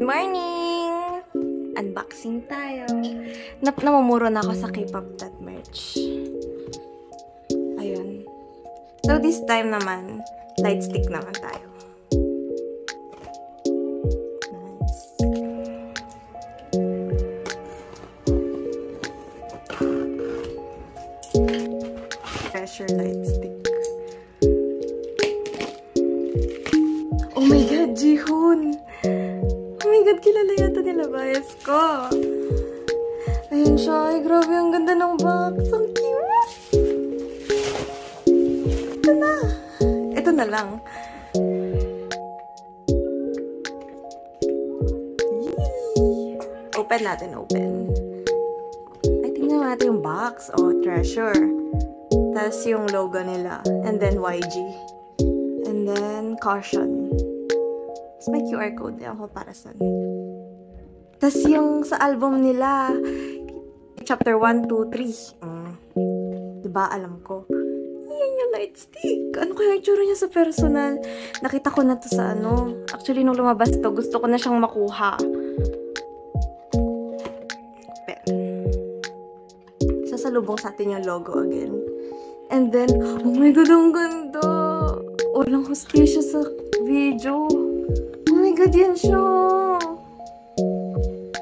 Morning! Unboxing tayo. Namumuro na ako sa K-pop that merch. Ayun. So this time naman, light stick naman tayo. Nice. Pressure light stick. Oh my God, Jihoon! Oh my God, kilala yata nila bias ko. Ayun siya. Ay, grabe. Ang ganda ng box. Ang cute. Ito na. Ito na lang. Yee! Open natin, open. Ay, tingnan natin yung box. Oh, treasure. Tapos yung logo nila. And then YG. And then caution. May QR code. Ewan ko para saan. Tapos yung sa album nila, chapter 1, 2, 3. Diba? Alam ko. Yan yung light stick. Ano kaya yung tsura niya sa personal? Nakita ko na to sa ano. Actually, nung lumabas to, gusto ko na siyang makuha. Pero, sasalubong sa atin yung logo again. And then, oh my God, ang ganda! Walang hostisya sa video. Oh my God, yan siya.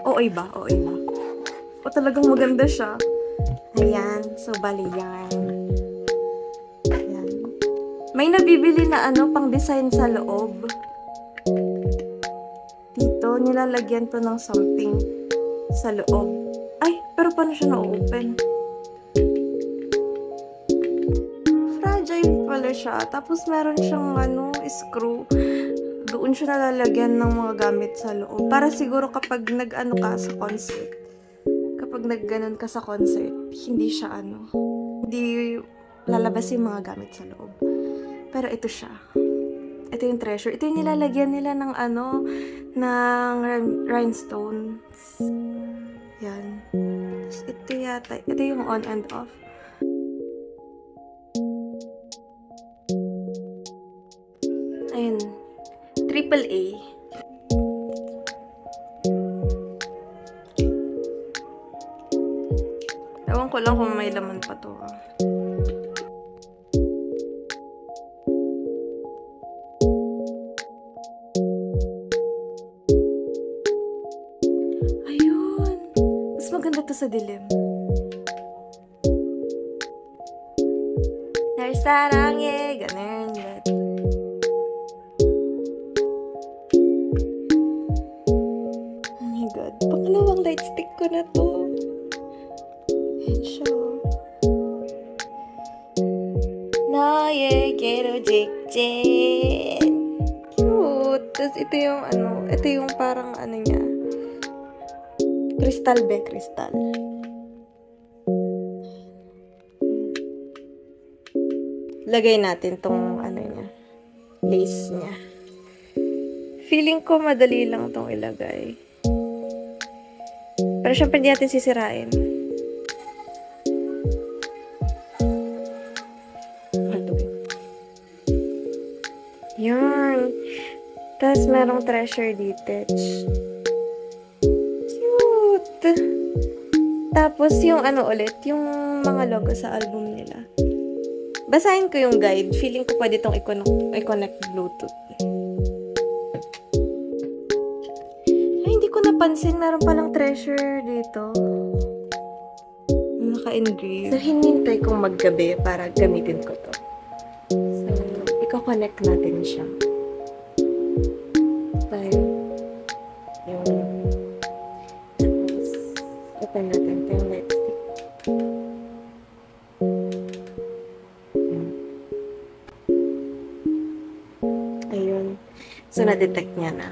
OA ba? OA ba? O talagang maganda siya. Ayan. So, bali yan. Ayan. May nabibili na ano, pang design sa loob. Dito, nilalagyan to ng something sa loob. Ay, pero paano siya na-open? Fragile pala siya. Tapos meron siyang ano, screw. Doon siya nalalagyan ng mga gamit sa loob. Para siguro kapag nag-ano ka sa concert, kapag nag-ganon ka sa concert, hindi siya ano, hindi lalabas yung mga gamit sa loob. Pero ito siya. Ito yung treasure. Ito yung nilalagyan nila ng ano, ng rhinestones. Yan. Tapos ito yata, ito yung on and off. Ayun. AAA. Ewan ko lang kung may laman pa to. Ayun. Mas maganda to sa dilim. There's sarangye, ganun. Pangalawang light stick ko na to. Ayan siya. Naegero jikjin. Cute. Tapos ito yung ano, ito yung parang ano niya. Crystal be, crystal. Lagay natin tong ano niya. Lace niya. Feeling ko madali lang tong ilagay. Pero syempre hindi natin sisirain. Yan. Tapos merong treasure dito. Cute! Tapos yung ano ulit, yung mga logo sa album nila. Basahin ko yung guide. Feeling ko pwede itong i-connect Bluetooth. Napansin, meron palang treasure dito. Naka-engrave. So, hinintay kong maggabi para gamitin ko to. So, i-connect natin siya. Tayo. Yung... Tapos, open natin ito yung light stick. Ayun. So, na-detect niya na.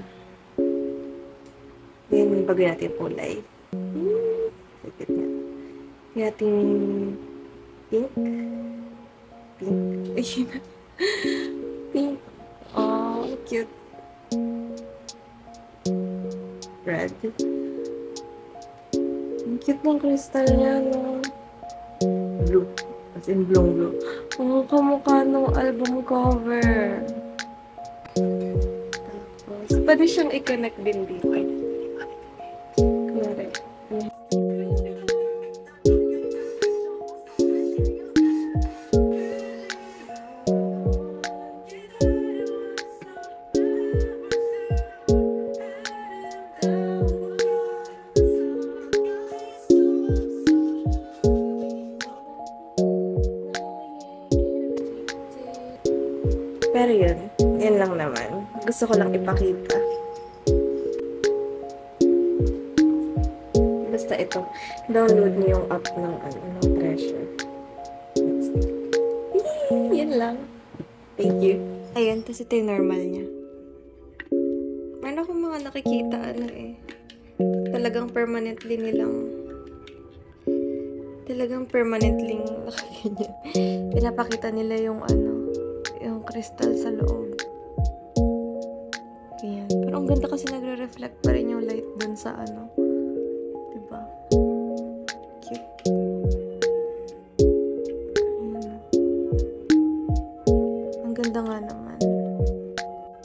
Yan, bago natin kulay. Sakit niya. Yung ating pink. Pink. Ayun. Pink. Oh, cute. Red. Ang cute ng crystal niya, no? Blue. As in, blue. Ang kamukha ng album cover. Tapos, pwede siyang i-connect din dito. Gusto ko lang ipakita. Basta ito. Download niyo yung app ng, ng Treasure. Yan lang. Thank you. Ayan, tapos ito yung normal niya. Meron akong mga nakikita, talagang permanently nakaganyan. Pinapakita nila yung yung crystal sa loob. Ayan. Pero ang ganda kasi nagre-reflect pa rin yung light dun sa diba? Cute. Ayan. Ang ganda nga naman.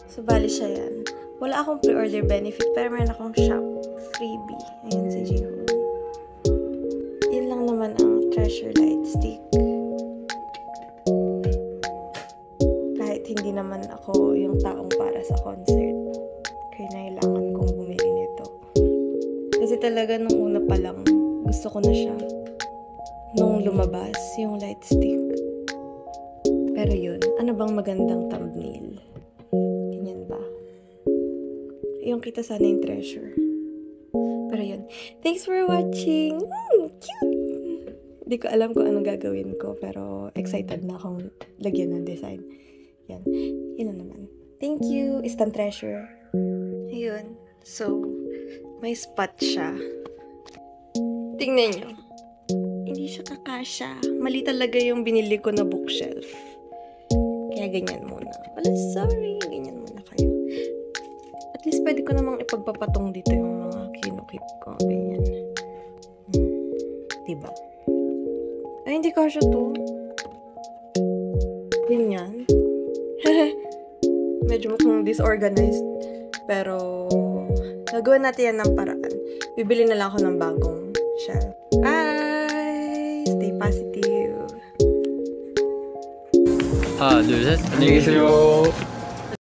So, bali siya yan. Wala akong pre-order benefit, pero meron akong shop freebie. Ayan si Jihoon. Yan lang naman ang Treasure Light Stick. Kahit hindi naman ako yung taong para sa concert, kaya nailangan kong bumili nito. Kasi talaga nung una pa lang, gusto ko na siya. Nung lumabas yung light stick. Pero yun, ano bang magandang thumbnail? Ganyan ba? Yung kita sana yung Treasure. Pero yun. Thanks for watching! Cute! Hindi ko alam kung anong gagawin ko, pero excited na akong lagyan ng design. Yan. Yun na naman. Thank you! Instant Treasure. Ayun. So, may spot siya. Tingnan nyo. Hindi siya kakasya. Mali talaga yung binili ko na bookshelf. Kaya ganyan muna. Wala, sorry. Ganyan muna kayo. At least pwede ko namang ipagpapatong dito yung mga kinukip ko. Ganyan. Diba? Ay, hindi kasya to. Ganyan. Medyo mukhang disorganized. Pero, gagawin natin yan ng paraan. Bibili na lang ako ng bagong shelf. Bye! Stay positive. 하나, 둘, 셋. 안녕히 계세요.